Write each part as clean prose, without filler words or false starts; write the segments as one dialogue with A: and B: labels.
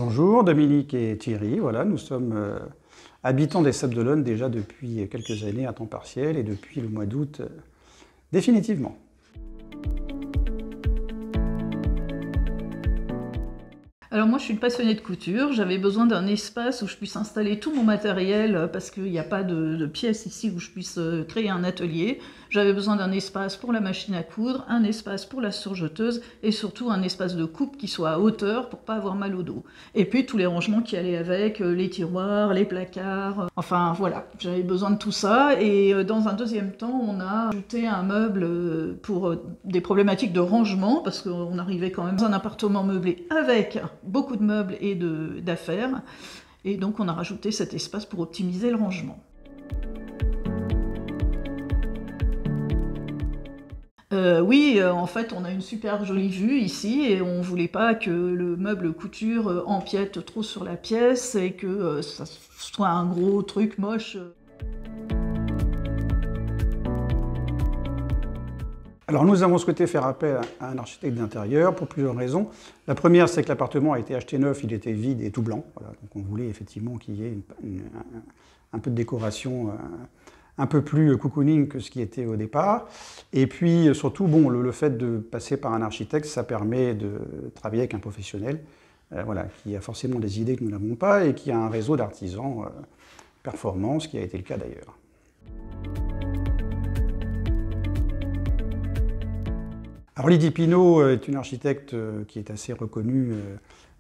A: Bonjour, Dominique et Thierry. Voilà, nous sommes habitants des Sables d'Olonne déjà depuis quelques années à temps partiel et depuis le mois d'août définitivement.
B: Alors moi je suis une passionnée de couture, j'avais besoin d'un espace où je puisse installer tout mon matériel parce qu'il n'y a pas de pièce ici où je puisse créer un atelier. J'avais besoin d'un espace pour la machine à coudre, un espace pour la surjeteuse et surtout un espace de coupe qui soit à hauteur pour pas avoir mal au dos. Et puis tous les rangements qui allaient avec, les tiroirs, les placards, enfin voilà, j'avais besoin de tout ça. Et dans un deuxième temps, on a ajouté un meuble pour des problématiques de rangement parce qu'on arrivait quand même dans un appartement meublé avec beaucoup de meubles et d'affaires, et donc on a rajouté cet espace pour optimiser le rangement. Oui, en fait, on a une super jolie vue ici, et on voulait pas que le meuble couture empiète trop sur la pièce, et que ça soit un gros truc moche.
A: Alors nous avons souhaité faire appel à un architecte d'intérieur pour plusieurs raisons. La première, c'est que l'appartement a été acheté neuf, il était vide et tout blanc. Voilà, donc on voulait effectivement qu'il y ait un peu de décoration un peu plus cocooning que ce qui était au départ. Et puis surtout, bon, le fait de passer par un architecte, ça permet de travailler avec un professionnel voilà, qui a forcément des idées que nous n'avons pas et qui a un réseau d'artisans performants, ce qui a été le cas d'ailleurs. Alors Lydie Pinault est une architecte qui est assez reconnue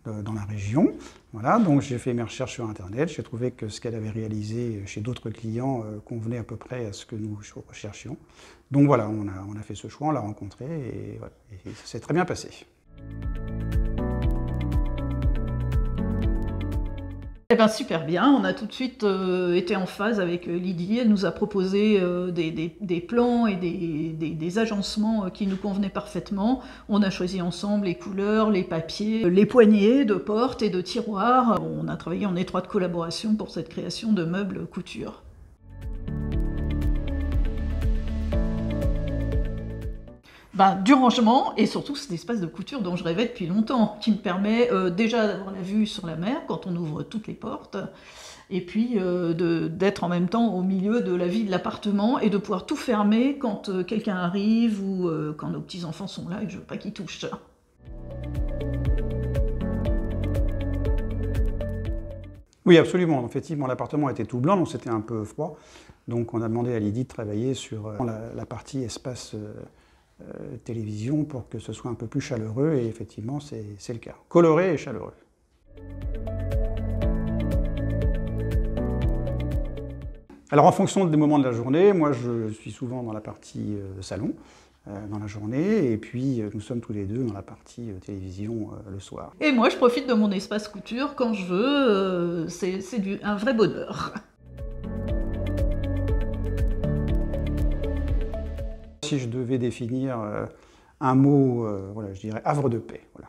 A: dans la région. Voilà, donc j'ai fait mes recherches sur Internet, j'ai trouvé que ce qu'elle avait réalisé chez d'autres clients convenait à peu près à ce que nous recherchions. Donc voilà, on a fait ce choix, on l'a rencontré et, voilà, et ça s'est très bien passé.
B: Eh ben super bien, on a tout de suite été en phase avec Lydie, elle nous a proposé des plans et des agencements qui nous convenaient parfaitement. On a choisi ensemble les couleurs, les papiers, les poignées de portes et de tiroirs. On a travaillé en étroite collaboration pour cette création de meubles couture. Du rangement et surtout cet espace de couture dont je rêvais depuis longtemps, qui me permet déjà d'avoir la vue sur la mer quand on ouvre toutes les portes, et puis d'être en même temps au milieu de la vie de l'appartement et de pouvoir tout fermer quand quelqu'un arrive ou quand nos petits-enfants sont là et que je ne veux pas qu'ils touchent.
A: Oui, absolument. Effectivement, l'appartement était tout blanc, donc c'était un peu froid. Donc on a demandé à Lydie de travailler sur la partie espace télévision pour que ce soit un peu plus chaleureux, et effectivement c'est le cas. Coloré et chaleureux. Alors en fonction des moments de la journée, moi je suis souvent dans la partie salon, dans la journée, et puis nous sommes tous les deux dans la partie télévision le soir.
B: Et moi je profite de mon espace couture quand je veux, c'est un vrai bonheur.
A: Si je devais définir un mot, voilà, je dirais havre de paix. Voilà.